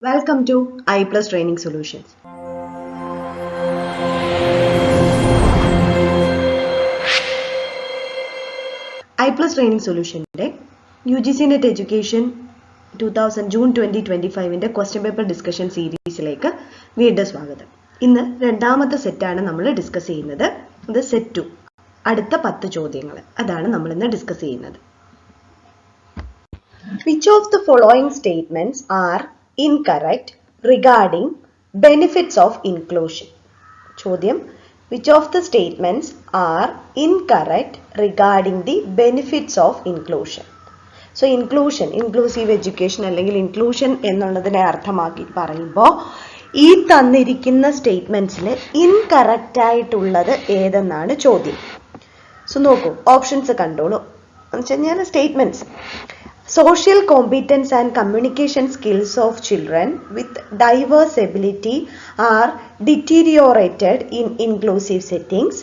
Welcome to I Plus Training Solutions. I Plus Training Solution UGC Net Education 2000 June 2025 question paper discussion series വീണ്ടും സ്വാഗതം. ഇന്ന് രണ്ടാമത്തെ സെറ്റാണ് നമ്മൾ ഡിസ്കസ് ചെയ്യുന്നത്. ഇത് സെറ്റ് 2. അടുത്ത 10 ചോദ്യങ്ങൾ അതാണ് നമ്മൾ ഇന്ന് ഡിസ്കസ് ചെയ്യുന്നത്. Which of the following statements are incorrect regarding benefits of inclusion? ചോദ്യം, which of the statements are incorrect regarding the benefits of inclusion? So inclusion, inclusive education അല്ലെങ്കിൽ inclusion എന്നുള്ളതിനെ അർത്ഥമാക്കി പറയുമ്പോൾ ഈ തന്നിരിക്കുന്ന സ്റ്റേറ്റ്മെന്റ്സിൽ ഇൻകറക്റ്റ് ആയിട്ടുള്ളത് ഏതെന്നാണ് ചോദ്യം. സോ നോക്കൂ, ഓപ്ഷൻസ് കണ്ടോളൂ. എന്ന് വെച്ച് കഴിഞ്ഞാൽ statements social competence and communication skills of children with diverse ability are deteriorated in inclusive settings.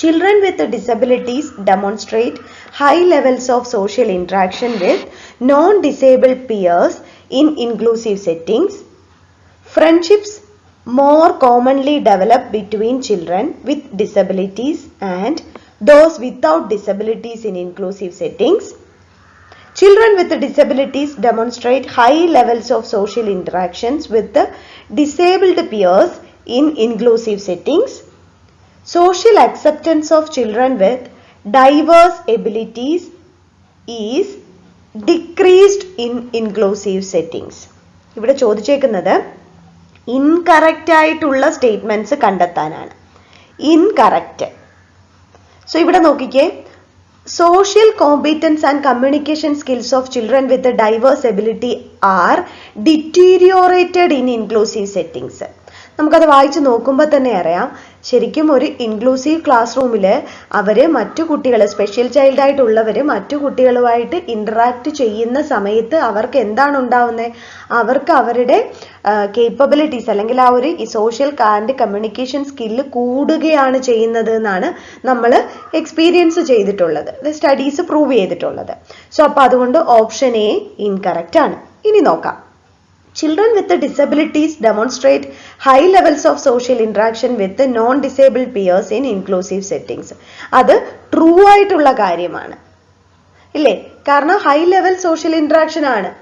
Children with disabilities demonstrate high levels of social interaction with non-disabled peers in inclusive settings. Friendships more commonly develop between children with disabilities and those without disabilities in inclusive settings. Children with disabilities demonstrate high levels of social interactions with the disabled peers in inclusive settings. Social acceptance of children with diverse abilities is decreased in inclusive settings. ഇവിടെ ചോദിച്ചേക്കുന്നത് incorrect ആയിട്ടുള്ള statements കണ്ടെത്താനാണ്. Incorrect. So ഇവിടെ നോക്കിക്കേ, social competence and communication skills of children with a diverse ability are deteriorated in inclusive settings. നമുക്കത് വായിച്ച് നോക്കുമ്പോൾ തന്നെ അറിയാം, ശരിക്കും ഒരു ഇൻക്ലൂസീവ് ക്ലാസ് റൂമിൽ അവർ മറ്റു കുട്ടികൾ, സ്പെഷ്യൽ ചൈൽഡ് ആയിട്ടുള്ളവർ മറ്റു കുട്ടികളുമായിട്ട് ഇൻറ്ററാക്ട് ചെയ്യുന്ന സമയത്ത് അവർക്ക് എന്താണ് ഉണ്ടാവുന്നത്? അവർക്ക് അവരുടെ കേപ്പബിലിറ്റീസ് അല്ലെങ്കിൽ ആ ഒരു സോഷ്യൽ ആൻഡ് കമ്മ്യൂണിക്കേഷൻ സ്കില്ല് കൂടുകയാണ് ചെയ്യുന്നത് എന്നാണ് നമ്മൾ എക്സ്പീരിയൻസ് ചെയ്തിട്ടുള്ളത്, സ്റ്റഡീസ് പ്രൂവ് ചെയ്തിട്ടുള്ളത്. സോ അപ്പോൾ അതുകൊണ്ട് ഓപ്ഷൻ എ ഇൻകറക്റ്റ് ആണ്. ഇനി നോക്കാം. Children with disabilities demonstrate high levels of social interaction with non-disabled peers in inclusive settings. അത് ട്രൂ ആയിട്ടുള്ള കാര്യമാണ്, ഇല്ലേ? കാരണം ഹൈ ലെവൽ സോഷ്യൽ ഇൻട്രാക്ഷൻ ആണ്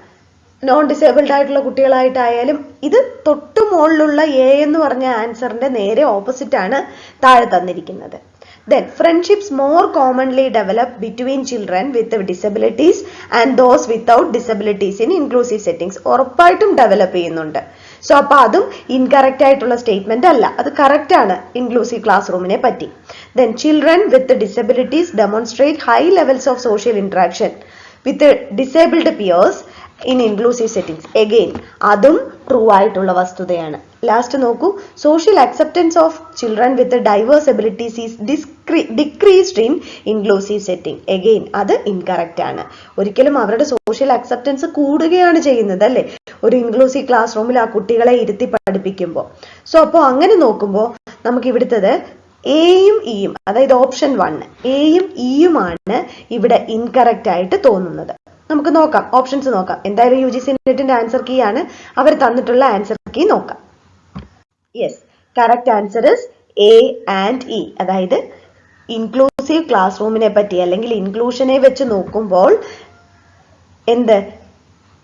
നോൺ ഡിസേബിൾഡ് ആയിട്ടുള്ള കുട്ടികളായിട്ടായാലും. ഇത് തൊട്ടു മുകളിലുള്ള എ എന്ന് പറഞ്ഞ ആൻസറിന്റെ നേരെ ഓപ്പോസിറ്റ് ആണ് താഴെ തന്നിരിക്കുന്നത്. Then friendships more commonly develop between children with disabilities and those without disabilities in inclusive settings. ഉറപ്പായിട്ടും ഡെവലപ്പ് ചെയ്യുന്നുണ്ട്. സോ അപ്പോൾ അതും ഇൻകറക്റ്റ് ആയിട്ടുള്ള സ്റ്റേറ്റ്മെന്റ് അല്ല, അത് കറക്റ്റ് ആണ് ഇൻക്ലൂസീവ് ക്ലാസ് റൂമിനെ പറ്റി. Then children with disabilities demonstrate high levels of social interaction with disabled peers in inclusive settings. Again അതും ട്രൂ ആയിട്ടുള്ള വസ്തുതയാണ്. ലാസ്റ്റ് നോക്കൂ, social acceptance of children with diverse abilities is decreased in inclusive setting. Again അത് incorrect ആണ്. ഒരിക്കലും അവരുടെ social acceptance കൂടുകയാണ് ചെയ്യുന്നത്, അല്ലേ, ഒരു ഇൻക്ലൂസീവ് ക്ലാസ് റൂമിൽ ആ കുട്ടികളെ ഇരുത്തി പഠിപ്പിക്കുമ്പോൾ. സോ അപ്പോൾ അങ്ങനെ നോക്കുമ്പോൾ നമുക്ക് ഇവിടുത്തത് എയും ഇയും, അതായത് ഓപ്ഷൻ 1 എയും ഇയുമാണ് ഇവിടെ ഇൻകറക്റ്റ് ആയിട്ട് തോന്നുന്നത്. നമുക്ക് നോക്കാം, ഓപ്ഷൻസ് നോക്കാം. എന്തായാലും UGC നെറ്റിന്റെ ആൻസർ കീ ആണ്, അവർ തന്നിട്ടുള്ള ആൻസർ കീ നോക്കാം. Yes, correct answer is A and E. അതായത് ഇൻക്ലൂസീവ് ക്ലാസ് റൂമിനെ പറ്റി അല്ലെങ്കിൽ ഇൻക്ലൂഷനെ വെച്ച് നോക്കുമ്പോൾ എന്ത്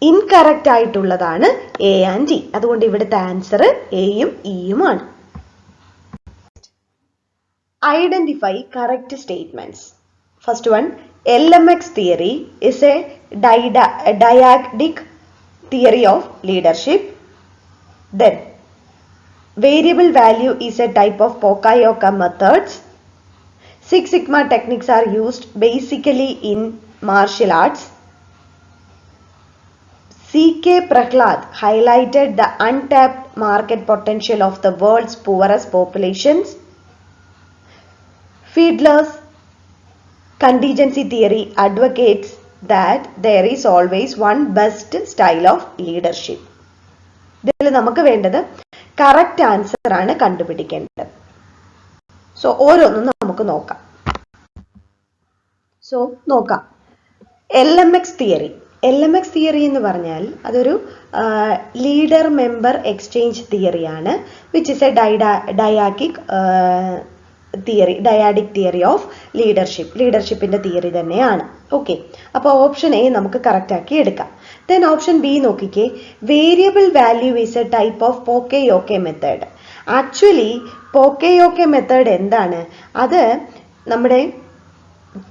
ഇൻകറക്റ്റ് ആയിട്ടുള്ളതാണ് എ ആൻഡ് ഇ. അതുകൊണ്ട് ഇവിടുത്തെ ആൻസർ എയും ഇയുമാണ്. Identify correct statements. First one, LMX theory is a dyadic theory of leadership. Then variable value is a type of Poka-Yoka methods. Six Sigma techniques are used basically in martial arts. C.K. Prahlad highlighted the untapped market potential of the world's poorest populations. Fiedler's contingency theory advocates that there is always one best style of leadership. ഇതിൽ നമുക്ക് വേണ്ടത് correct answer ആണ് കണ്ടുപിടിക്കേണ്ടത്. So ഓരോന്നും നമുക്ക് നോക്കാം. LMX theory LMX theory എന്ന് പറഞ്ഞാൽ അതൊരു ലീഡർ മെമ്പർ എക്സ്ചേഞ്ച് തിയറിയാണ്, which is a dyadic theory of ലീഡർഷിപ്പിന്റെ തിയറി തന്നെയാണ്. ഓക്കെ, അപ്പോൾ ഓപ്ഷൻ എ നമുക്ക് കറക്റ്റ് ആക്കി എടുക്കാം. ദെൻ ഓപ്ഷൻ ബി നോക്കിക്കേ, variable value is a type of poka yoke method. Actually poka yoke method എന്താണ്? അത് നമ്മുടെ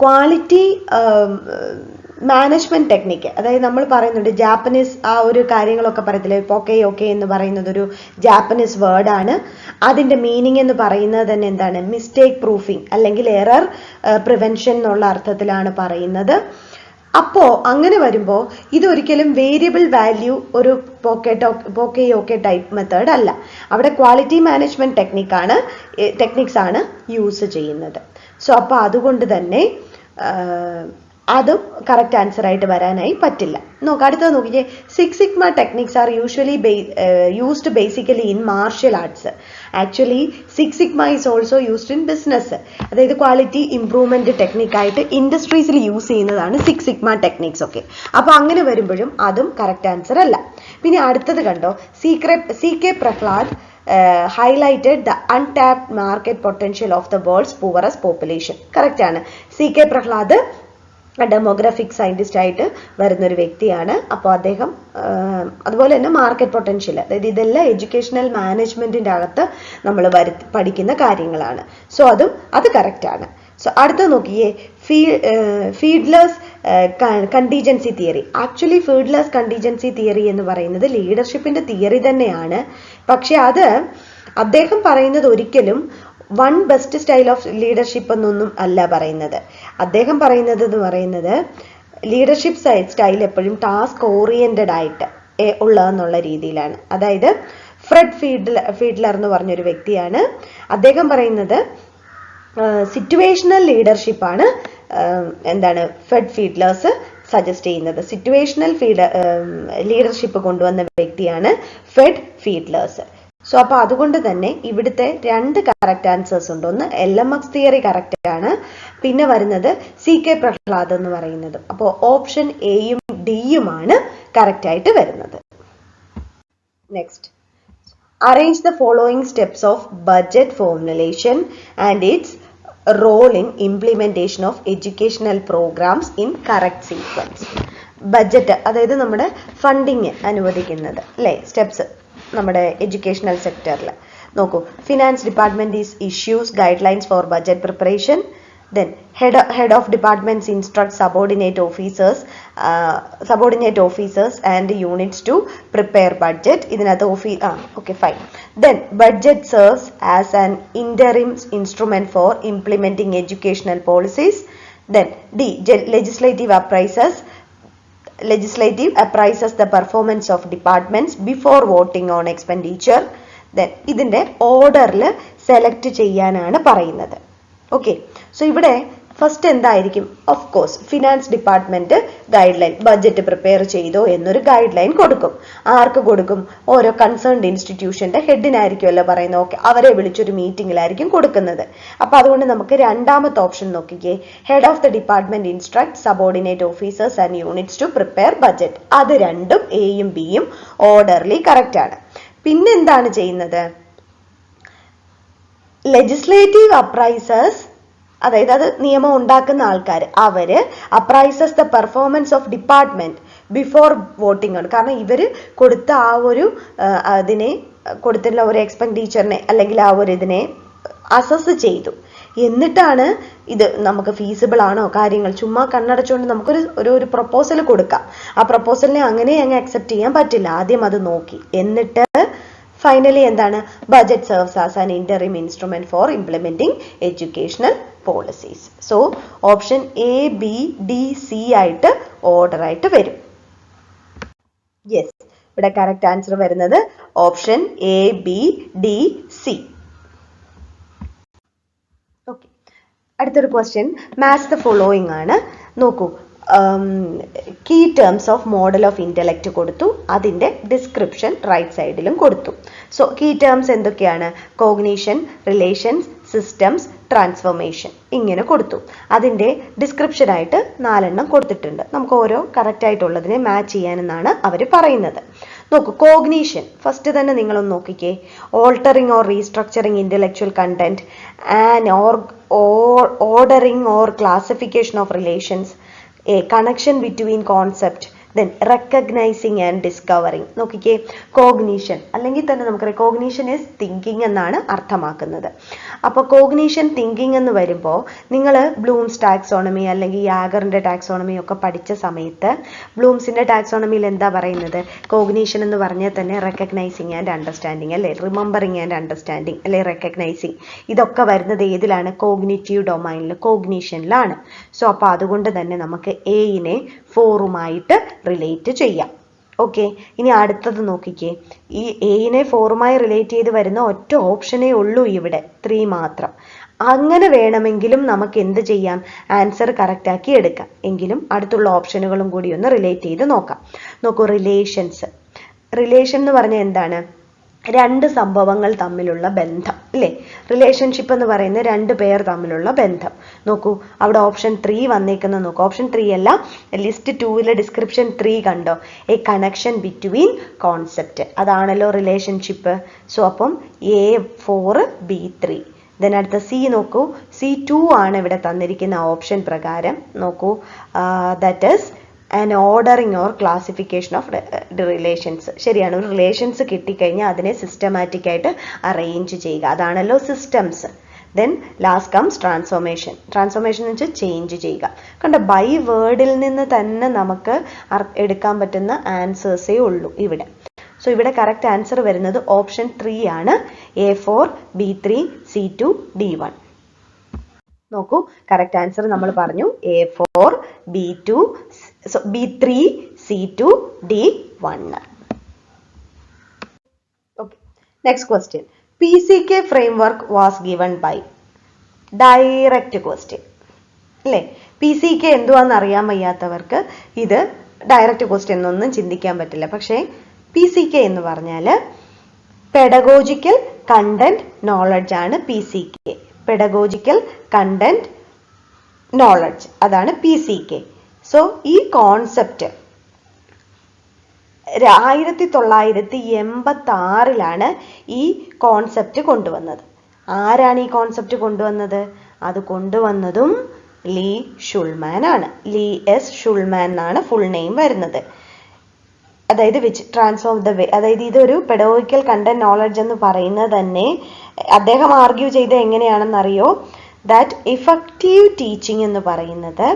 ക്വാളിറ്റി മാനേജ്മെന്റ് ടെക്നിക്ക്, അതായത് നമ്മൾ പറയുന്നുണ്ട് ജാപ്പനീസ് ആ ഒരു കാര്യങ്ങളൊക്കെ പറയത്തില്ലേ, പോക്കെയോക്കെ എന്ന് പറയുന്നത് ഒരു ജാപ്പനീസ് വേർഡാണ്. അതിന്റെ മീനിങ് എന്ന് പറയുന്നത് തന്നെ എന്താണ്? മിസ്റ്റേക്ക് പ്രൂഫിംഗ് അല്ലെങ്കിൽ എറർ പ്രിവെൻഷൻ എന്നുള്ള അർത്ഥത്തിലാണ് പറയുന്നത്. അപ്പോൾ അങ്ങനെ വരുമ്പോൾ ഇതൊരിക്കലും വേരിയബിൾ വാല്യൂ ഒരു പോക്കെയോക്കെ ടൈപ്പ് മെത്തേഡ് അല്ല. അവിടെ ക്വാളിറ്റി മാനേജ്മെന്റ് ടെക്നിക്സ് ആണ് യൂസ് ചെയ്യുന്നത്. സോ അപ്പോൾ അതുകൊണ്ട് തന്നെ അതും കറക്റ്റ് ആൻസർ ആയിട്ട് വരാനായി പറ്റില്ല. അടുത്തത് നോക്കിക്കേ, six sigma techniques are usually used basically in martial arts. Actually six sigma is also used in business. അതായത് ക്വാളിറ്റി ഇംപ്രൂവ്മെന്റ് ടെക്നിക്കായിട്ട് ഇൻഡസ്ട്രീസിൽ യൂസ് ചെയ്യുന്നതാണ് സിക്സ് സിഗ്മ ടെക്നിക്സ് ഒക്കെ. അപ്പോൾ അങ്ങനെ വരുമ്പോഴും അതും കറക്റ്റ് ആൻസർ അല്ല. പിന്നെ അടുത്തത് കണ്ടോ, CK Prahlad highlighted the untapped market potential of the world's poorest population. Correct ആണ്. CK പ്രഹ്ലാദ് ഡെമോഗ്രാഫിക് സയന്റിസ്റ്റ് ആയിട്ട് വരുന്നൊരു വ്യക്തിയാണ്. അപ്പോൾ അദ്ദേഹം അതുപോലെ തന്നെ മാർക്കറ്റ് പൊട്ടൻഷ്യൽ, അതായത് ഇതെല്ലാം എഡ്യൂക്കേഷണൽ മാനേജ്മെന്റിന്റെ അകത്ത് നമ്മൾ പഠിക്കുന്ന കാര്യങ്ങളാണ്. സോ അത് കറക്റ്റ് ആണ്. സോ അടുത്ത നോക്കിയേ, Fiedler's contingency theory. Actually Fiedler's contingency theory എന്ന് പറയുന്നത് ലീഡർഷിപ്പിന്റെ തിയറി തന്നെയാണ്. പക്ഷെ അത് അദ്ദേഹം പറയുന്നത് ഒരിക്കലും one best style of leadership എന്നൊന്നും അല്ല പറയുന്നത്. അദ്ദേഹം പറയുന്നത് ലീഡർഷിപ്പ് സ്റ്റൈൽ എപ്പോഴും ടാസ്ക് ഓറിയന്റഡ് ആയിട്ട് ഉള്ളതെന്നുള്ള രീതിയിലാണ്. അതായത് ഫ്രെഡ് ഫീഡ്ലർ എന്ന് പറഞ്ഞൊരു വ്യക്തിയാണ്. അദ്ദേഹം പറയുന്നത് സിറ്റുവേഷണൽ ലീഡർഷിപ്പാണ് ഫ്രെഡ് ഫീഡ്ലേഴ്സ് സജസ്റ്റ് ചെയ്യുന്നത്. സിറ്റുവേഷണൽ ലീഡർഷിപ്പ് കൊണ്ടുവന്ന വ്യക്തിയാണ് ഫ്രെഡ് ഫീഡ്ലേഴ്സ്. സോ അപ്പോൾ അതുകൊണ്ട് തന്നെ ഇവിടുത്തെ രണ്ട് കറക്റ്റ് ആൻസേഴ്സ് ഉണ്ട്. ഒന്ന് LMX തിയറി കറക്റ്റ് ആണ്, പിന്നെ വരുന്നത് CK പ്രഹ്ലാദ് എന്ന് പറയുന്നത്. അപ്പോൾ ഓപ്ഷൻ എയും ഡിയുമാണ് കറക്റ്റ് ആയിട്ട് വരുന്നത്. Next, arrange the following steps of budget formulation and its role in implementation of educational programs in correct sequence. Budget, അതായത് നമ്മുടെ ഫണ്ടിങ് അനുവദിക്കുന്നത് അല്ലേ, സ്റ്റെപ്സ് നമ്മുടെ എഡ്യൂക്കേഷണൽ സെക്ടറിൽ നോക്കൂ. Finance department issues guidelines for budget preparation. Then head of departments instruct subordinate officers and units to prepare budget. ഇതിനകത്ത് okay fine. Then budget serves as an interim instrument for implementing educational policies. Then legislative appraises the performance of departments before voting on expenditure. Then ഇതിന്റെ ഓർഡറിൽ select ചെയ്യാനാണ് പറയുന്നത്. Okay, so ഇവിടെ first എന്തായിരിക്കും? Of course finance department guide line, budget prepare ചെയ്തോ എന്നൊരു guide line കൊടുക്കും. ആർക്ക് കൊടുക്കും? ഓരോ കൺസേൺഡ് ഇൻസ്റ്റിറ്റ്യൂഷന്റെ ഹെഡിനായിരിക്കുമല്ലോ പറയുന്നത്. ഓക്കെ, അവരെ വിളിച്ചൊരു മീറ്റിംഗിലായിരിക്കും കൊടുക്കുന്നത്. അപ്പൊ അതുകൊണ്ട് നമുക്ക് രണ്ടാമത്തെ ഓപ്ഷൻ നോക്കിക്കേ, head of the department instruct subordinate officers and units to prepare budget. അത് രണ്ടും എയും ബിയും ഓർഡർലി കറക്റ്റ് ആണ്. പിന്നെന്താണ് ചെയ്യുന്നത്? ലെജിസ്ലേറ്റീവ് അപ്രൈസേഴ്സ്, അതായത് അത് നിയമം ഉണ്ടാക്കുന്ന ആൾക്കാർ, അവര് appraises the performance of department before voting ആണ്. കാരണം ഇവര് കൊടുത്ത ആ ഒരു അതിനെ കൊടുത്തുള്ള ഒരു എക്സ്പെൻഡിച്ചറിനെ അല്ലെങ്കിൽ ആ ഒരു ഇതിനെ അസസ് ചെയ്തു. എന്നിട്ടാണ് ഇത് നമുക്ക് ഫീസിബിൾ ആണോ കാര്യങ്ങൾ, ചുമ്മാ കണ്ണടച്ചുകൊണ്ട് നമുക്കൊരു പ്രൊപ്പോസൽ കൊടുക്കാം. ആ പ്രൊപ്പോസലിനെ അങ്ങനെ അങ്ങ് അക്സെപ്റ്റ് ചെയ്യാൻ പറ്റില്ല. ആദ്യം അത് നോക്കി, എന്നിട്ട് ഫൈനലി എന്താണ്? Budget serves as an interim instrument for implementing educational policies. So option A, B, D, C ആയിട്ട് ഓർഡർ ആയിട്ട് വരും. യെസ്, ഇവിടെ കറക്റ്റ് ആൻസർ വരുന്നത് option A, B, D, C. Okay, അടുത്തൊരു ക്വസ്റ്റ്യൻ, മാച്ച് ദ ഫോളോയിങ് ആണ്. നോക്കൂ, key terms of model of intellect കൊടുത്തു, അതിന്റെ ഡിസ്ക്രിപ്ഷൻ റൈറ്റ് സൈഡിലും കൊടുത്തു. സോ കീ ടേംസ് എന്തൊക്കെയാണ്? കോഗ്നിഷൻ, റിലേഷൻസ്, സിസ്റ്റംസ്, ട്രാൻസ്ഫോർമേഷൻ ഇങ്ങനെ കൊടുത്തു. അതിൻ്റെ ഡിസ്ക്രിപ്ഷനായിട്ട് 4 എണ്ണം കൊടുത്തിട്ടുണ്ട്. നമുക്ക് ഓരോ കറക്റ്റ് ആയിട്ടുള്ളതിനെ മാച്ച് ചെയ്യാനെന്നാണ് അവർ പറയുന്നത്. നോക്കൂ, കോഗ്നീഷൻ ഫസ്റ്റ് തന്നെ നിങ്ങളൊന്ന് നോക്കിക്കേ. Altering or restructuring intellectual content and ordering or classification of relations, A connection between concept, then recognising and discovering. നോക്കിക്കേ, കോഗ്നീഷൻ അല്ലെങ്കിൽ തന്നെ നമുക്ക് കോഗ്നീഷൻ ഈസ് തിങ്കിങ് എന്നാണ് അർത്ഥമാക്കുന്നത്. അപ്പോൾ കോഗ്നീഷൻ തിങ്കിങ് എന്ന് വരുമ്പോൾ നിങ്ങൾ ബ്ലൂംസ് ടാക്സോണമി അല്ലെങ്കിൽ യാഗറിൻ്റെ ടാക്സോണമി ഒക്കെ പഠിച്ച സമയത്ത് ബ്ലൂംസിൻ്റെ ടാക്സോണമിയിൽ എന്താ പറയുന്നത്? കോഗ്നീഷൻ എന്ന് പറഞ്ഞാൽ തന്നെ റെക്കഗ്നൈസിങ് ആൻഡ് അണ്ടർസ്റ്റാൻഡിങ് അല്ലേ, റിമെമ്പറിങ് ആൻഡ് അണ്ടർസ്റ്റാൻഡിങ് അല്ലെ, റെക്കഗ്നൈസിങ് ഇതൊക്കെ വരുന്നത് ഏതിലാണ്? കോഗ്നിറ്റീവ് ഡൊമൈനിൽ, കോഗ്നീഷനിലാണ്. സോ അപ്പോൾ അതുകൊണ്ട് തന്നെ നമുക്ക് എയിനെ ഫോറുമായിട്ട് റിലേറ്റ് ചെയ്യാം. ഓക്കെ, ഇനി അടുത്തത് നോക്കിക്കേ. ഈ എയിനെ ഫോറുമായി റിലേറ്റ് ചെയ്ത് വരുന്ന ഒറ്റ ഓപ്ഷനേ ഉള്ളൂ ഇവിടെ, 3 മാത്രം. അങ്ങനെ വേണമെങ്കിലും നമുക്ക് എന്ത് ചെയ്യാം? ആൻസർ കറക്റ്റ് ആക്കി എടുക്കാം. എങ്കിലും അടുത്തുള്ള ഓപ്ഷനുകളും കൂടി ഒന്ന് റിലേറ്റ് ചെയ്ത് നോക്കാം. നോക്കൂ, റിലേഷൻസ്. റിലേഷൻ എന്ന് പറഞ്ഞാൽ എന്താണ്? 2 സംഭവങ്ങൾ തമ്മിലുള്ള ബന്ധം അല്ലേ? റിലേഷൻഷിപ്പ് എന്ന് പറയുന്ന 2 പേർ തമ്മിലുള്ള ബന്ധം. നോക്കൂ, അവിടെ ഓപ്ഷൻ 3 വന്നേക്കുന്ന നോക്കൂ. ഓപ്ഷൻ 3 അല്ല, ലിസ്റ്റ് 2 ഡിസ്ക്രിപ്ഷൻ 3 കണ്ടോ? എ കണക്ഷൻ ബിറ്റ്വീൻ കോൺസെപ്റ്റ്, അതാണല്ലോ റിലേഷൻഷിപ്പ്. സോ അപ്പം A4 B3. ദെൻ അടുത്ത സി നോക്കൂ, C2 ആണ് ഇവിടെ തന്നിരിക്കുന്ന ഓപ്ഷൻ പ്രകാരം. നോക്കൂ, that is an ordering or classification of relations. ശരിയാണ്, ഒരു റിലേഷൻസ് കിട്ടിക്കഴിഞ്ഞാൽ അതിനെ സിസ്റ്റമാറ്റിക് ആയിട്ട് അറേഞ്ച് ചെയ്യുക, അതാണല്ലോ systems. Then last comes transformation. Transformation എന്ന് വെച്ചാൽ ചേഞ്ച് ചെയ്യുക. കണ്ടോ, ബൈ വേർഡിൽ നിന്ന് തന്നെ നമുക്ക് എടുക്കാൻ പറ്റുന്ന ആൻസേഴ്സേ ഉള്ളൂ ഇവിടെ. സോ ഇവിടെ കറക്റ്റ് ആൻസർ വരുന്നത് ഓപ്ഷൻ 3 ആണ്, A4 B3 C2 D1. നോക്കൂ, കറക്റ്റ് ആൻസർ നമ്മൾ പറഞ്ഞു A4 B3 C2 D1. Okay, next question. PCK framework was given by. Direct question അല്ലേ? PCK എന്തുവാന്ന് അറിയാൻ വയ്യാത്തവർക്ക് ഇത് ഡയറക്റ്റ് ക്വസ്റ്റ്യൻ ഒന്നും ചിന്തിക്കാൻ പറ്റില്ല. പക്ഷേ PCK എന്ന് പറഞ്ഞാൽ പെഡഗോജിക്കൽ കണ്ടന്റ് നോളജ് ആണ് PCK. പെഡഗോജിക്കൽ കണ്ടന്റ് നോളജ്, അതാണ് PCK. സോ ഈ കോൺസെപ്റ്റ് 1986 ഈ കോൺസെപ്റ്റ് കൊണ്ടുവന്നത്. ആരാണ് ഈ കോൺസെപ്റ്റ് കൊണ്ടുവന്നത്? അത് കൊണ്ടുവന്നതും ലീ ഷുൾമാൻ ആണ്. ലീ എസ് ഷുൾമാൻ എന്നാണ് ഫുൾ നെയിം വരുന്നത്. അതായത് വിച്ച് ട്രാൻസ്ഫോം ദ വേ, അതായത് ഇതൊരു പെഡഗോജിക്കൽ കണ്ടന്റ് നോളജ് എന്ന് പറയുന്നത് തന്നെ അദ്ദേഹം ആർഗ്യൂ ചെയ്ത് എങ്ങനെയാണെന്നറിയോ? ദാറ്റ് ഇഫക്റ്റീവ് ടീച്ചിങ് എന്ന് പറയുന്നത്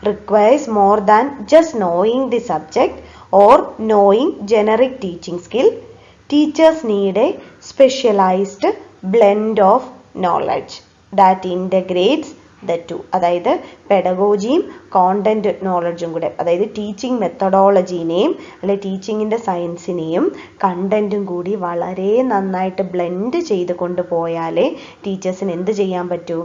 requires more than just knowing the subject or knowing generic teaching skill. Teachers need a specialized blend of knowledge that integrates the two. അതായത് പെഡഗോജിയും കോണ്ടന്റ് നോളജും കൂടെ, അതായത് ടീച്ചിങ് മെത്തഡോളജിനെയും അല്ലെ ടീച്ചിങ്ങിൻ്റെ സയൻസിനെയും കണ്ടന്റും കൂടി വളരെ നന്നായിട്ട് ബ്ലെൻഡ് ചെയ്ത് കൊണ്ടുപോയാലേ ടീച്ചേഴ്സിന് എന്ത് ചെയ്യാൻ പറ്റൂ?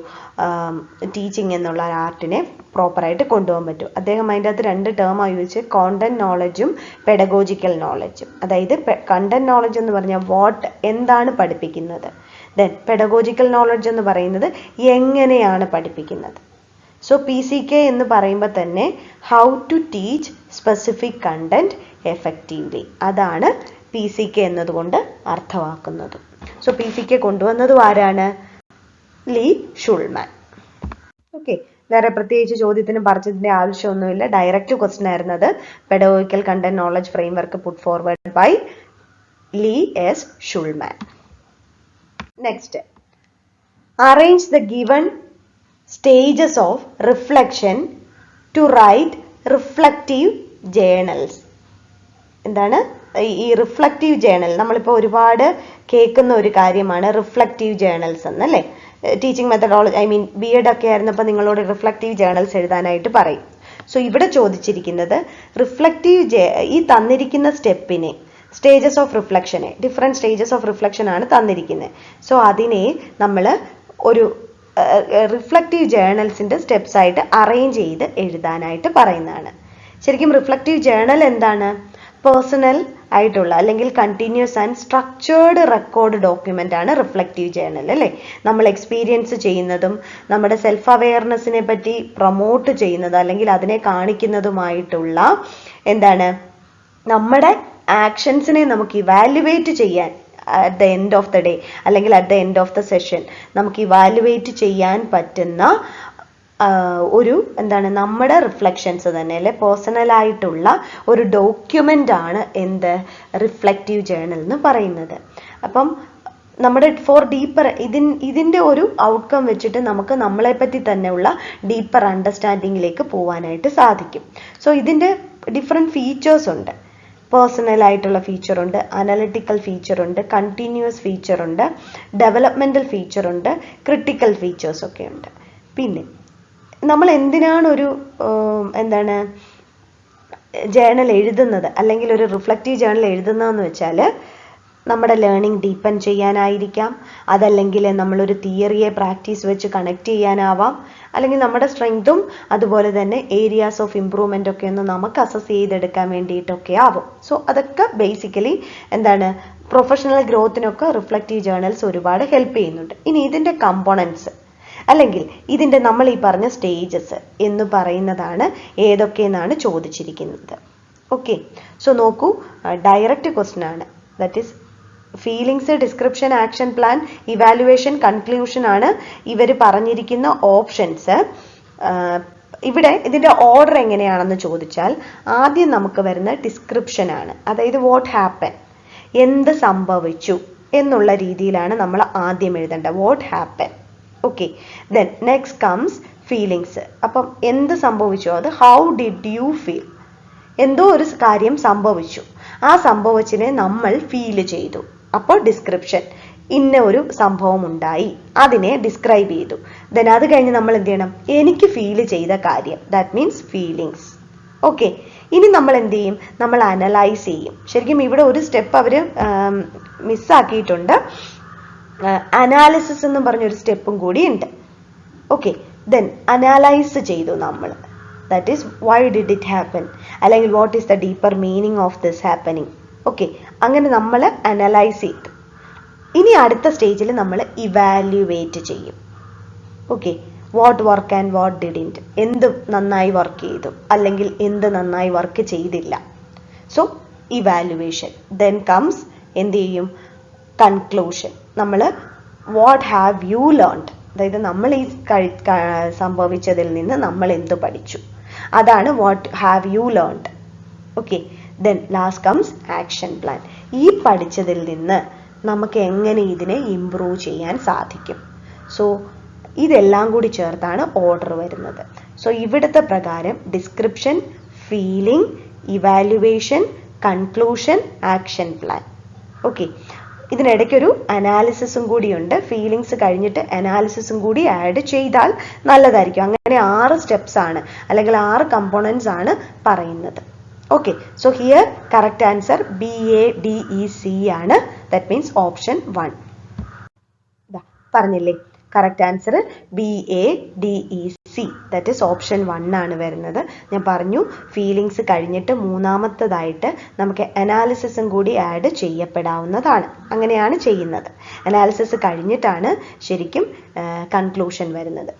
ടീച്ചിങ് എന്നുള്ള ആർട്ടിനെ പ്രോപ്പറായിട്ട് കൊണ്ടുപോകാൻ പറ്റും. അദ്ദേഹം അതിൻ്റെ അകത്ത് 2 ടേമായി യൂസ്, കോണ്ടന്റ് നോളജും പെഡഗോജിക്കൽ നോളജും. അതായത് കണ്ടന്റ് നോളജ് എന്ന് പറഞ്ഞാൽ എന്താണ് പഠിപ്പിക്കുന്നത്, ദെൻ പെഡഗോജിക്കൽ നോളജ് എന്ന് പറയുന്നത് എങ്ങനെയാണ് പഠിപ്പിക്കുന്നത്. സോ PCK എന്ന് പറയുമ്പോൾ തന്നെ how to teach specific content effectively, അതാണ് PCK എന്നതുകൊണ്ട് അർത്ഥമാക്കുന്നത്. സോ PCK കൊണ്ടുവന്നതും ആരാണ്? ലീ ഷുൾമാൻ. ഓക്കെ, വേറെ പ്രത്യേകിച്ച് ചോദ്യത്തിന് പറഞ്ഞതിൻ്റെ ആവശ്യമൊന്നുമില്ല. ഡയറക്റ്റ് ക്വസ്റ്റ്യൻ ആയിരുന്നത്. Pedagogical content knowledge framework put forward by Lee S Shulman. Next, arrange the given stages of reflection to write reflective journals. എന്താണ് ഈ റിഫ്ലക്റ്റീവ് ജേണൽ? നമ്മളിപ്പോൾ ഒരുപാട് കേൾക്കുന്ന ഒരു കാര്യമാണ് റിഫ്ലക്റ്റീവ് ജേണൽസ് എന്നല്ലേ. ടീച്ചിങ് മെത്തഡോളജി, B.Ed ഒക്കെ ആയിരുന്നപ്പോൾ നിങ്ങളോട് റിഫ്ലക്റ്റീവ് ജേണൽസ് എഴുതാനായിട്ട് പറയും. സോ ഇവിടെ ചോദിച്ചിരിക്കുന്നത് ഈ തന്നിരിക്കുന്ന സ്റ്റെപ്പിനെ, സ്റ്റേജസ് ഓഫ് റിഫ്ലക്ഷനെ, ഡിഫറെൻറ്റ് സ്റ്റേജസ് ഓഫ് റിഫ്ലക്ഷൻ ആണ് തന്നിരിക്കുന്നത്. സോ അതിനെ നമ്മൾ ഒരു റിഫ്ലക്റ്റീവ് ജേണൽസിൻ്റെ സ്റ്റെപ്സ് ആയിട്ട് അറേഞ്ച് ചെയ്ത് എഴുതാനായിട്ട് പറയുന്നതാണ്. ശരിക്കും റിഫ്ലക്റ്റീവ് ജേണൽ എന്താണ്? പേഴ്സണൽ ആയിട്ടുള്ള അല്ലെങ്കിൽ continuous and structured record document ആണ് റിഫ്ലക്റ്റീവ് ജേർണൽ അല്ലേ. നമ്മൾ എക്സ്പീരിയൻസ് ചെയ്യുന്നതും നമ്മുടെ സെൽഫ് അവെയർനെസ്സിനെ പറ്റി പ്രൊമോട്ട് ചെയ്യുന്നത് അല്ലെങ്കിൽ അതിനെ കാണിക്കുന്നതുമായിട്ടുള്ള എന്താണ് നമ്മുടെ ആക്ഷൻസിനെ നമുക്ക് ഇവാലുവേറ്റ് ചെയ്യാൻ at the end of the day അല്ലെങ്കിൽ at the end of the session നമുക്ക് ഇവാലുവേറ്റ് ചെയ്യാൻ പറ്റുന്ന ഒരു എന്താണ് നമ്മുടെ റിഫ്ലക്ഷൻസ് തന്നെ അല്ലെ പേഴ്സണലായിട്ടുള്ള ഒരു ഡോക്യുമെന്റ് ആണ് എന്ത് റിഫ്ലക്റ്റീവ് ജേർണൽ എന്ന് പറയുന്നത്. അപ്പം നമ്മുടെ ഫോർ ഡീപ്പർ ഇതിൻ്റെ ഒരു ഔട്ട്കം വെച്ചിട്ട് നമുക്ക് നമ്മളെ പറ്റി തന്നെയുള്ള ഡീപ്പർ അണ്ടർസ്റ്റാൻഡിങ്ങിലേക്ക് പോകാനായിട്ട് സാധിക്കും. സോ ഇതിൻ്റെ ഡിഫറെൻറ്റ് ഫീച്ചേഴ്സ് ഉണ്ട്. പേഴ്സണൽ ആയിട്ടുള്ള ഫീച്ചർ ഉണ്ട്, അനലിറ്റിക്കൽ ഫീച്ചർ ഉണ്ട്, കണ്ടിന്യൂസ് ഫീച്ചർ ഉണ്ട്, ഡെവലപ്മെന്റൽ ഫീച്ചർ ഉണ്ട്, ക്രിട്ടിക്കൽ ഫീച്ചേഴ്സ് ഒക്കെ ഉണ്ട്. പിന്നെ നമ്മൾ എന്തിനാണ് ഒരു എന്താണ് ജേർണൽ എഴുതുന്നത് അല്ലെങ്കിൽ ഒരു റിഫ്ലക്റ്റീവ് ജേർണൽ എഴുതുന്നതെന്ന് വെച്ചാൽ നമ്മുടെ ലേണിംഗ് ഡീപ്പൻ ചെയ്യാനായിരിക്കാം, അതല്ലെങ്കിൽ നമ്മളൊരു തിയറിയെ പ്രാക്ടീസ് വെച്ച് കണക്ട് ചെയ്യാനാവാം, അല്ലെങ്കിൽ നമ്മുടെ സ്ട്രെങ്തും അതുപോലെ തന്നെ ഏരിയാസ് ഓഫ് ഇംപ്രൂവ്മെൻ്റ് ഒക്കെ ഒന്ന് നമുക്ക് അസസ് ചെയ്തെടുക്കാൻ വേണ്ടിയിട്ടൊക്കെ ആവും. സോ അതൊക്കെ ബേസിക്കലി എന്താണ് പ്രൊഫഷണൽ ഗ്രോത്തിനൊക്കെ റിഫ്ലക്റ്റീവ് ജേർണൽസ് ഒരുപാട് ഹെൽപ്പ് ചെയ്യുന്നുണ്ട്. ഇനി ഇതിൻ്റെ കമ്പോണൻസ് അല്ലെങ്കിൽ ഇതിൻ്റെ നമ്മൾ ഈ പറഞ്ഞ സ്റ്റേജസ് എന്ന് പറയുന്നതാണ് ഏതൊക്കെയെന്നാണ് ചോദിച്ചിരിക്കുന്നത്. ഓക്കെ, സോ നോക്കൂ, ഡയറക്റ്റ് ക്വസ്റ്റ്യൻ ആണ്. That is feelings, description, action plan, evaluation, conclusion ആണ് ഇവർ പറഞ്ഞിരിക്കുന്ന ഓപ്ഷൻസ്. ഇവിടെ ഇതിൻ്റെ ഓർഡർ എങ്ങനെയാണെന്ന് ചോദിച്ചാൽ ആദ്യം നമുക്ക് വരുന്ന ഡിസ്ക്രിപ്ഷൻ ആണ്. അതായത് വാട്ട് ഹാപ്പൻ, എന്ത് സംഭവിച്ചു എന്നുള്ള രീതിയിലാണ് നമ്മൾ ആദ്യം എഴുതേണ്ടത്. What happen. Okay, then next comes feelings. അപ്പം എന്ത് സംഭവിച്ചോ അത് ഹൗ ഡിഡ് യു ഫീൽ, എന്തോ ഒരു കാര്യം സംഭവിച്ചു, ആ സംഭവിച്ചിനെ നമ്മൾ ഫീൽ ചെയ്തു. അപ്പോൾ ഡിസ്ക്രിപ്ഷൻ, ഇന്ന ഒരു സംഭവം ഉണ്ടായി, അതിനെ ഡിസ്ക്രൈബ് ചെയ്തു. ദെൻ അത് കഴിഞ്ഞ് നമ്മൾ എന്ത് ചെയ്യണം, എനിക്ക് ഫീൽ ചെയ്ത കാര്യം, ദാറ്റ് മീൻസ് ഫീലിങ്സ്. ഓക്കെ, ഇനി നമ്മൾ എന്ത് ചെയ്യും, നമ്മൾ അനലൈസ് ചെയ്യും. ശരിക്കും ഇവിടെ ഒരു സ്റ്റെപ്പ് അവർ മിസ്സാക്കിയിട്ടുണ്ട്. അനാലിസിസ് എന്ന് പറഞ്ഞൊരു സ്റ്റെപ്പും കൂടി ഉണ്ട്. ഓക്കെ, ദെൻ അനലൈസ് ചെയ്തു നമ്മൾ, that is why did it happen, അല്ലെങ്കിൽ what is the deeper meaning of this happening. Okay, അങ്ങനെ നമ്മൾ അനലൈസ് ചെയ്തു. ഇനി അടുത്ത സ്റ്റേജിൽ നമ്മൾ ഇവാലുവേറ്റ് ചെയ്യും. Okay, what work and what didn't, എന്ത് നന്നായി വർക്ക് ചെയ്തു അല്ലെങ്കിൽ എന്ത് നന്നായി വർക്ക് ചെയ്തില്ല. So evaluation. ദെൻ കംസ് എന്ത് ചെയ്യും, കൺക്ലൂഷൻ. നമ്മൾ വാട്ട് ഹാവ് യു ലേൺഡ്, അതായത് നമ്മൾ ഈ സംഭവിച്ചതിൽ നിന്ന് നമ്മൾ എന്ത് പഠിച്ചു, അതാണ് what have you learned. Okay, then last comes action plan. ഈ പഠിച്ചതിൽ നിന്ന് നമുക്ക് എങ്ങനെ ഇതിനെ ഇംപ്രൂവ് ചെയ്യാൻ സാധിക്കും. സോ ഇതെല്ലാം കൂടി ചേർത്താണ് ഓർഡർ വരുന്നത്. സോ ഇവിടുത്തെ പ്രകാരം description, feeling, evaluation, conclusion, action plan. Okay, ഇതിനിടയ്ക്കൊരു അനാലിസിസും കൂടിയുണ്ട്. ഫീലിങ്സ് കഴിഞ്ഞിട്ട് അനാലിസിസും കൂടി ആഡ് ചെയ്താൽ നല്ലതായിരിക്കും. അങ്ങനെ 6 സ്റ്റെപ്സ് ആണ് അല്ലെങ്കിൽ 6 കമ്പോണൻസ് ആണ് പറയുന്നത്. Okay, so here correct answer BADEC ആണ്. That means option 1. പറഞ്ഞില്ലേ, correct answer BADEC, that is option 1 ആണ് വരുന്നത്. ഞാൻ പറഞ്ഞു ഫീലിങ്സ് കഴിഞ്ഞിട്ട് മൂന്നാമത്തതായിട്ട് നമുക്ക് അനാലിസിസും കൂടി ആഡ് ചെയ്യപ്പെടാവുന്നതാണ്. അങ്ങനെയാണ് ചെയ്യുന്നത്. അനാലിസിസ് കഴിഞ്ഞിട്ടാണ് ശരിക്കും കൺക്ലൂഷൻ വരുന്നത്,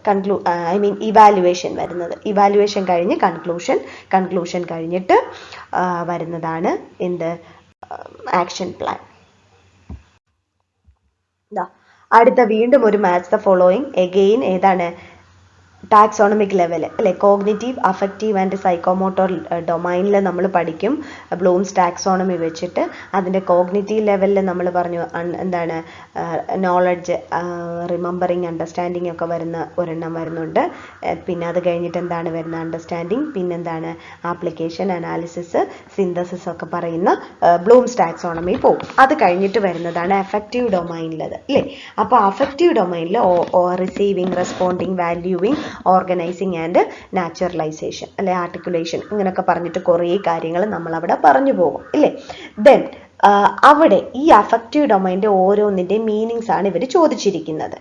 ഇവാലുവേഷൻ വരുന്നത്. ഇവാലുവേഷൻ കഴിഞ്ഞ് കൺക്ലൂഷൻ കഴിഞ്ഞിട്ട് വരുന്നതാണ് എന്ത്, ആക്ഷൻ പ്ലാൻ. അടുത്ത വീണ്ടും ഒരു മാച്ച് ദ ഫോളോയിങ്. എഗെയിൻ ഏതാണ്, ടാക്സോണമിക് ലെവൽ അല്ലെ, കോഗ്നിറ്റീവ്, അഫക്റ്റീവ് ആൻഡ് സൈക്കോമോട്ടോർ ഡൊമൈനിൽ നമ്മൾ പഠിക്കും ബ്ലൂംസ് ടാക്സോണമി വെച്ചിട്ട്. അതിൻ്റെ കോഗ്നിറ്റീവ് ലെവലിൽ നമ്മൾ പറഞ്ഞു എന്താണ്, നോളജ്, റിമെമ്പറിങ്, അണ്ടർസ്റ്റാൻഡിങ് ഒക്കെ വരുന്ന ഒരെണ്ണം വരുന്നുണ്ട്. പിന്നെ അത് കഴിഞ്ഞിട്ട് എന്താണ് വരുന്ന, അണ്ടർസ്റ്റാൻഡിങ്, പിന്നെന്താണ് ആപ്ലിക്കേഷൻ, അനാലിസിസ്, സിന്തസിസ് ഒക്കെ പറയുന്ന ബ്ലൂംസ് ടാക്സോണമി പോകും. അത് കഴിഞ്ഞിട്ട് വരുന്നതാണ് അഫക്റ്റീവ് ഡൊമൈനിലത് അല്ലേ. അപ്പോൾ അഫക്റ്റീവ് ഡൊമൈനിൽ receiving, responding, valuing, organising and naturalisation അല്ലെ, ആർട്ടിക്കുലേഷൻ, ഇങ്ങനെയൊക്കെ പറഞ്ഞിട്ട് കുറേ കാര്യങ്ങൾ നമ്മൾ അവിടെ പറഞ്ഞു പോകും ഇല്ലേ. ദെൻ അവിടെ ഈ അഫക്റ്റീവ് ഡൊമൈൻ്റെ ഓരോന്നിൻ്റെയും മീനിങ്സ് ആണ് ഇവർ ചോദിച്ചിരിക്കുന്നത്.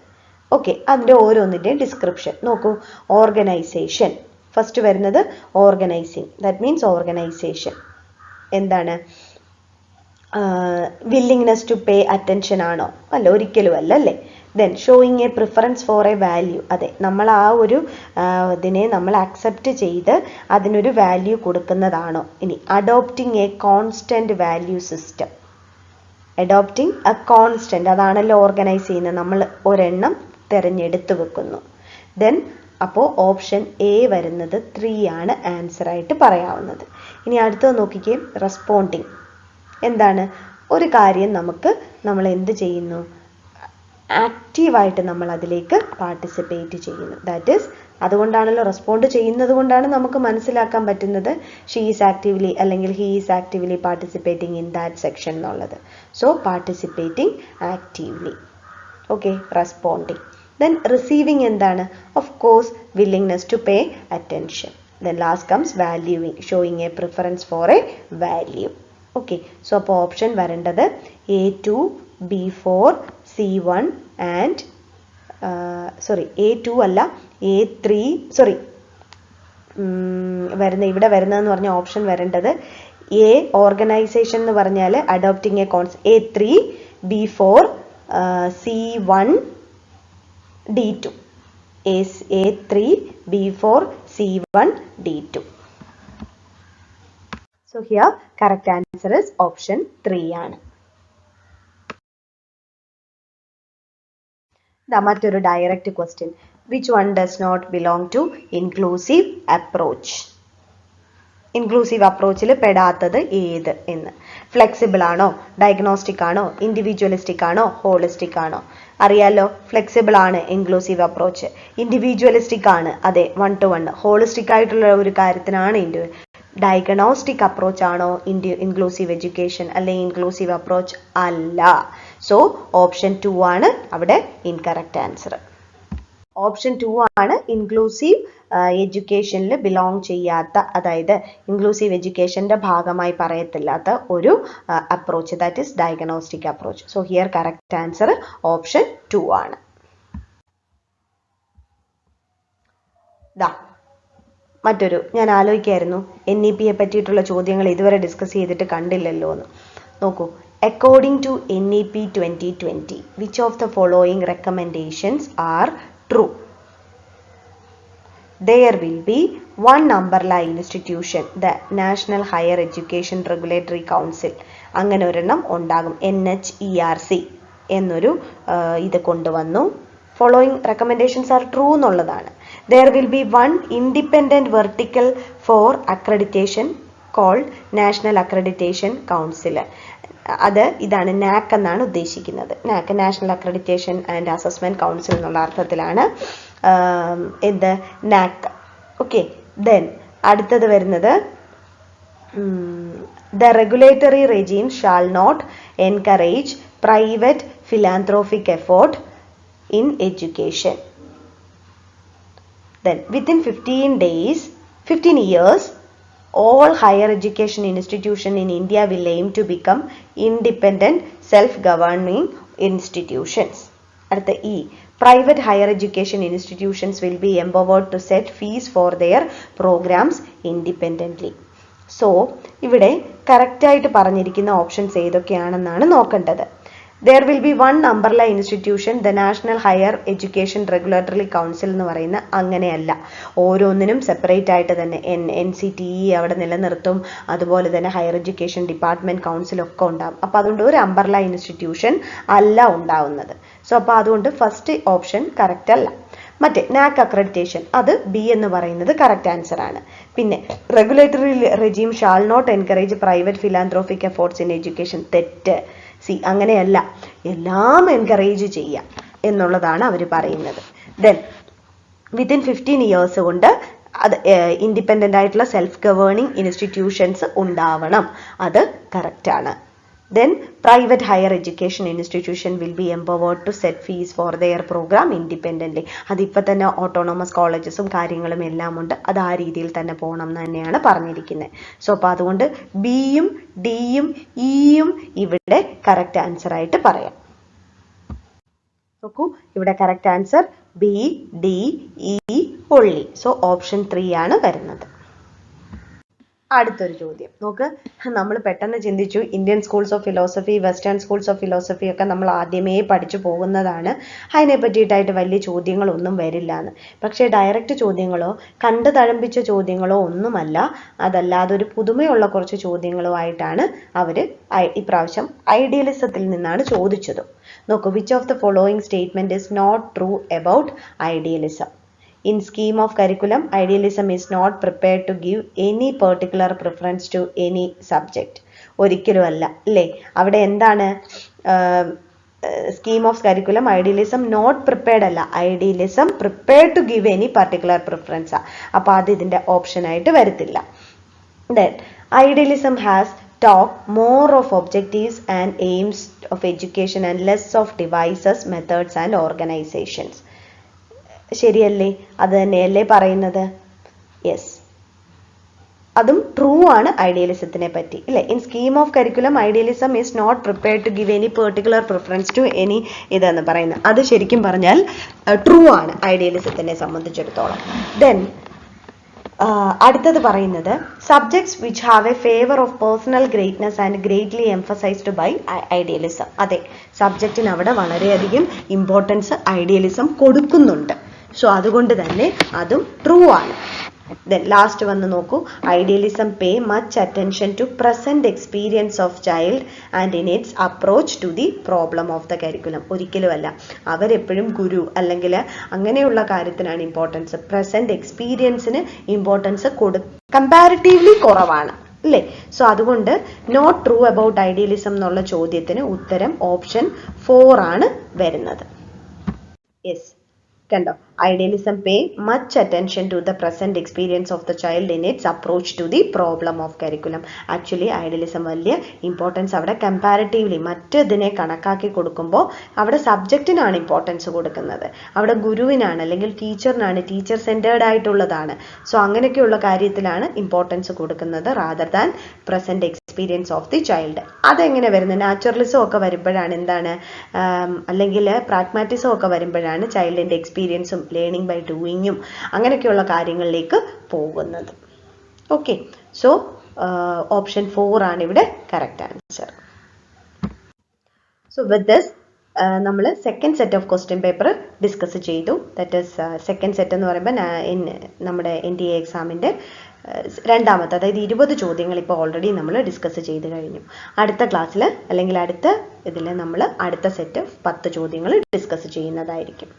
ഓക്കെ, അതിൻ്റെ ഓരോന്നിൻ്റെയും ഡിസ്ക്രിപ്ഷൻ നോക്കൂ. ഓർഗനൈസേഷൻ ഫസ്റ്റ് വരുന്നത്, ഓർഗനൈസിങ്, ദാറ്റ് മീൻസ് ഓർഗനൈസേഷൻ. എന്താണ് willingness to pay attention ആണോ? അല്ല, ഒരിക്കലും അല്ല അല്ലേ. Then showing a preference for a value, അതെ, നമ്മൾ ആ ഒരു ഇതിനെ നമ്മൾ അക്സെപ്റ്റ് ചെയ്ത് അതിനൊരു വാല്യൂ കൊടുക്കുന്നതാണോ? ഇനി adopting A constant value system, adopting A constant, അതാണല്ലോ ഓർഗനൈസ് ചെയ്യുന്നത്, നമ്മൾ ഒരെണ്ണം തിരഞ്ഞെടുത്ത് വെക്കുന്നു. ദെൻ അപ്പോൾ ഓപ്ഷൻ എ വരുന്നത് 3 ആണ് ആൻസർ ആയിട്ട് പറയാവുന്നത്. ഇനി അടുത്തത് നോക്കിക്കേ, റെസ്പോണ്ടിങ്. എന്താണ്? ഒരു കാര്യം നമ്മൾ എന്ത് ചെയ്യുന്നു? ആക്റ്റീവായിട്ട് നമ്മൾ അതിലേക്ക് പാർട്ടിസിപ്പേറ്റ് ചെയ്യുന്നു. ദാറ്റ് ഈസ്, അതുകൊണ്ടാണല്ലോ റെസ്പോണ്ട് ചെയ്യുന്നത് കൊണ്ടാണ് നമുക്ക് മനസ്സിലാക്കാൻ പറ്റുന്നത് ഷീ ഈസ് ആക്റ്റീവ്ലി അല്ലെങ്കിൽ he is actively participating in that section എന്നുള്ളത്. So participating actively. Okay, responding. Then receiving എന്താണ്? Of course willingness to pay attention. Then last comes valuing, showing a preference for a value. Okay, so അപ്പോൾ option വരേണ്ടത് A2, B4, C1 and A2 അല്ല, A3, ഇവിടെ വരുന്നതെന്ന് പറഞ്ഞ option വരേണ്ടത് A organisation എന്ന് പറഞ്ഞാൽ adopting A A3, B4, C1, D2. A3, B4, C1, D2. So here correct answer is option 3 ആണ്. മറ്റൊരു direct question. Which one does not belong to inclusive approach? Inclusive അപ്രോച്ചിൽ പെടാത്തത് ഏത് എന്ന്. ഫ്ലെക്സിബിൾ ആണോ, ഡയഗ്നോസ്റ്റിക് ആണോ, ഇൻഡിവിജ്വലിസ്റ്റിക് ആണോ, ഹോളിസ്റ്റിക് ആണോ? അറിയാലോ, ഫ്ലെക്സിബിൾ ആണ് ഇൻക്ലൂസീവ് അപ്രോച്ച്. ഇൻഡിവിജ്വലിസ്റ്റിക് ആണ്, അതെ, 1 to 1. ഹോളിസ്റ്റിക് ആയിട്ടുള്ള ഒരു കാര്യത്തിനാണ് ഡയഗ്നോസ്റ്റിക് അപ്രോച്ച് ആണോ ഇൻക്ലൂസീവ് എഡ്യൂക്കേഷൻ അല്ലെങ്കിൽ ഇൻക്ലൂസീവ് അപ്രോച്ച്? അല്ല. സോ ഓപ്ഷൻ 2 ആണ് അവിടെ ഇൻകറക്റ്റ് ആൻസർ. ഓപ്ഷൻ 2 ആണ് ഇൻക്ലൂസീവ് എഡ്യൂക്കേഷനിൽ ബിലോങ് ചെയ്യാത്ത, അതായത് ഇൻക്ലൂസീവ് എഡ്യൂക്കേഷന്റെ ഭാഗമായി പറയത്തില്ലാത്ത ഒരു approach, that is diagnostic approach. So here correct answer option 2 ആണ്. മറ്റൊരു, ഞാൻ ആലോചിക്കായിരുന്നു NEP പറ്റിയിട്ടുള്ള ചോദ്യങ്ങൾ ഇതുവരെ ഡിസ്കസ് ചെയ്തിട്ട് കണ്ടില്ലല്ലോ എന്ന്. നോക്കൂ, according to NEP 2020 which of the following recommendations are true? There will be one umbrella institution, the National Higher Education Regulatory Council. അങ്ങനെ ഒരെണ്ണം ഉണ്ടാകും, NHERC എന്നൊരു ഇത് കൊണ്ടുവന്നു. Following recommendations are true എന്നുള്ളതാണ്. There will be one independent vertical for accreditation called National Accreditation Council. അത് ഇതാണ് NAC എന്നാണ് ഉദ്ദേശിക്കുന്നത്. NAC, national accreditation and assessment council എന്നുള്ള അർത്ഥത്തിലാണ് എന്ത് NAC. ഓക്കെ, ദെൻ അടുത്തത് വരുന്നത് the regulatory regime shall not encourage private philanthropic effort in education. Then within 15 years all higher education institutions in India will aim to become independent self-governing institutions. അടുത്ത E, private higher education institutions will be empowered to set fees for their programs independently. So ഇവിടെ കറക്റ്റായിട്ട് പറഞ്ഞിരിക്കുന്ന options ഏതൊക്കെയാണെന്നാണ് നോക്കേണ്ടത്. There will be one umbrella institution, the National Higher Education Regulatory Council എന്ന് പറയുന്ന അങ്ങനെയല്ല, ഓരോന്നിനും separate ആയിട്ട് തന്നെ NCTE അവിടെ നിലനിർത്തും, അതുപോലെ തന്നെ ഹയർ എഡ്യൂക്കേഷൻ ഡിപ്പാർട്ട്മെന്റ് കൗൺസിൽ ഒക്കെ ഉണ്ടാകും. അപ്പോൾ അതുകൊണ്ട് ഒരു അംബ്രല്ല ഇൻസ്റ്റിറ്റ്യൂഷൻ അല്ല ഉണ്ടാവുന്നത്. സോ അപ്പോൾ അതുകൊണ്ട് ഫസ്റ്റ് ഓപ്ഷൻ കറക്റ്റ് അല്ല. മറ്റേ NAC അക്രഡിറ്റേഷൻ, അത് B എന്ന് പറയുന്നത് കറക്റ്റ് ആൻസർ ആണ്. പിന്നെ regulatory regime shall not encourage private philanthropic efforts in education, തെറ്റ്. അങ്ങനെയല്ല, എല്ലാം എൻകറേജ് ചെയ്യാം എന്നുള്ളതാണ് അവർ പറയുന്നത്. ദെൻ വിത്തിൻ 15 years കൊണ്ട് അത് ഇൻഡിപെൻഡൻ്റ് ആയിട്ടുള്ള സെൽഫ് ഗവേണിംഗ് ഇൻസ്റ്റിറ്റ്യൂഷൻസ് ഉണ്ടാവണം, അത് കറക്റ്റ് ആണ്. Then private higher education institution will be empowered to set fees for their program independently. അതിപ്പോൾ തന്നെ ഓട്ടോണോമസ് കോളേജസും കാര്യങ്ങളും എല്ലാം ഉണ്ട്, അത് ആ രീതിയിൽ തന്നെ പോകണം എന്ന് തന്നെയാണ് പറഞ്ഞിരിക്കുന്നത്. സോ അപ്പോൾ അതുകൊണ്ട് ബിയും ഡിയും ഇയും ഇവിടെ കറക്റ്റ് ആൻസർ ആയിട്ട് പറയാം. നോക്കൂ, ഇവിടെ correct answer B, D, E, only. So option 3 ആണ് വരുന്നത്. അടുത്തൊരു ചോദ്യം നോക്ക്. നമ്മൾ പെട്ടെന്ന് ചിന്തിച്ചു Indian schools of philosophy, western schools of philosophy ഒക്കെ നമ്മൾ ആദ്യമേ പഠിച്ചു പോകുന്നതാണ്, അതിനെ പറ്റിയിട്ടായിട്ട് വലിയ ചോദ്യങ്ങളൊന്നും വരില്ല എന്ന്. പക്ഷേ ഡയറക്റ്റ് ചോദ്യങ്ങളോ കണ്ടു തഴമ്പിച്ച ചോദ്യങ്ങളോ ഒന്നുമല്ല, അതല്ലാതെ ഒരു പുതുമയുള്ള കുറച്ച് ചോദ്യങ്ങളോ ആയിട്ടാണ് അവർ ഇപ്രാവശ്യം ഐഡിയലിസത്തിൽ നിന്നാണ് ചോദിച്ചത്. നോക്കൂ, which of the following statement is not true about idealism? In scheme of curriculum, idealism is not prepared to give any particular preference to any subject. ഒരിക്കലും അല്ല അല്ലേ? അവിടെ എന്താണ് scheme of curriculum? Idealism not prepared അല്ല, idealism prepared to give any particular preference. അപ്പോൾ അത് ഇതിൻ്റെ ഓപ്ഷനായിട്ട് വരത്തില്ല. Then idealism has talk more of objectives and aims of education and less of devices, methods and organizations. ശരിയല്ലേ? അത് തന്നെയല്ലേ പറയുന്നത്? Yes, അതും ട്രൂ ആണ് ഐഡിയലിസത്തിനെ പറ്റി അല്ലേ? In scheme of curriculum idealism is not prepared to give any particular preference to any ഇതെന്ന് പറയുന്നത് അത് ശരിക്കും പറഞ്ഞാൽ ട്രൂ ആണ് ഐഡിയലിസത്തിനെ സംബന്ധിച്ചിടത്തോളം. ദെൻ അടുത്തത് പറയുന്നത് subjects which have a favour of personal greatness and greatly emphasised by idealism. അതെ, സബ്ജക്റ്റിന് അവിടെ വളരെയധികം ഇമ്പോർട്ടൻസ് ഐഡിയലിസം കൊടുക്കുന്നുണ്ട്. സോ അതുകൊണ്ട് തന്നെ അതും ട്രൂ ആണ്. Then last വന്ന് നോക്കൂ, idealism pay much attention to present experience of child and in its approach to the problem of the curriculum. ഒരിക്കലുമല്ല, അവരെപ്പോഴും ഗുരു അല്ലെങ്കിൽ അങ്ങനെയുള്ള കാര്യത്തിനാണ് ഇമ്പോർട്ടൻസ്. പ്രസന്റ് എക്സ്പീരിയൻസിന് ഇമ്പോർട്ടൻസ് കമ്പാരിറ്റീവ്ലി കുറവാണ് അല്ലേ? സോ അതുകൊണ്ട് നോട്ട് ട്രൂ അബൌട്ട് ഐഡിയലിസം എന്നുള്ള ചോദ്യത്തിന് ഉത്തരം ഓപ്ഷൻ 4 ആണ് വരുന്നത്. യെസ്, കണ്ടോ, idealism pay much attention to the present experience of the child in its approach to the problem of curriculum. Actually idealism വലിയ ഇമ്പോർട്ടൻസ് അവിടെ കമ്പാരിറ്റീവ്ലി മറ്റതിനെ കണക്കാക്കി കൊടുക്കുമ്പോൾ അവിടെ സബ്ജക്റ്റിനാണ് ഇമ്പോർട്ടൻസ് കൊടുക്കുന്നത്, അവിടെ ഗുരുവിനാണ് അല്ലെങ്കിൽ ടീച്ചറിനാണ്, ടീച്ചർ സെൻറ്റേർഡ് ആയിട്ടുള്ളതാണ്. സോ അങ്ങനെയൊക്കെയുള്ള കാര്യത്തിലാണ് ഇമ്പോർട്ടൻസ് കൊടുക്കുന്നത് rather than present experience of the child. അതെങ്ങനെ വരുന്നത്? നാച്ചുറലിസം ഒക്കെ വരുമ്പോഴാണ് എന്താണ്, അല്ലെങ്കിൽ പ്രാഗ്മാറ്റിസം ഒക്കെ വരുമ്പോഴാണ് ചൈൽഡിൻ്റെ എക്സ്പീരിയൻസും ലേണിംഗ് ബൈ ഡൂയിങ്ങും അങ്ങനെയൊക്കെയുള്ള കാര്യങ്ങളിലേക്ക് പോകുന്നത്. ഓക്കെ, സോ ഓപ്ഷൻ 4 ആണ് ഇവിടെ correct answer. So with this നമ്മൾ second set of question paper discuss ചെയ്തു. ദാറ്റ് ഈസ് സെക്കൻഡ് സെറ്റ് എന്ന് പറയുമ്പോൾ നമ്മുടെ NTA എക്സാമിൻ്റെ രണ്ടാമത്തെ, അതായത് 20 ചോദ്യങ്ങൾ ഇപ്പോൾ ഓൾറെഡി നമ്മൾ ഡിസ്കസ് ചെയ്ത് കഴിഞ്ഞു. അടുത്ത ക്ലാസ്സിൽ അല്ലെങ്കിൽ അടുത്ത ഇതിൽ നമ്മൾ അടുത്ത സെറ്റ് 10 ചോദ്യങ്ങൾ ഡിസ്കസ് ചെയ്യുന്നതായിരിക്കും.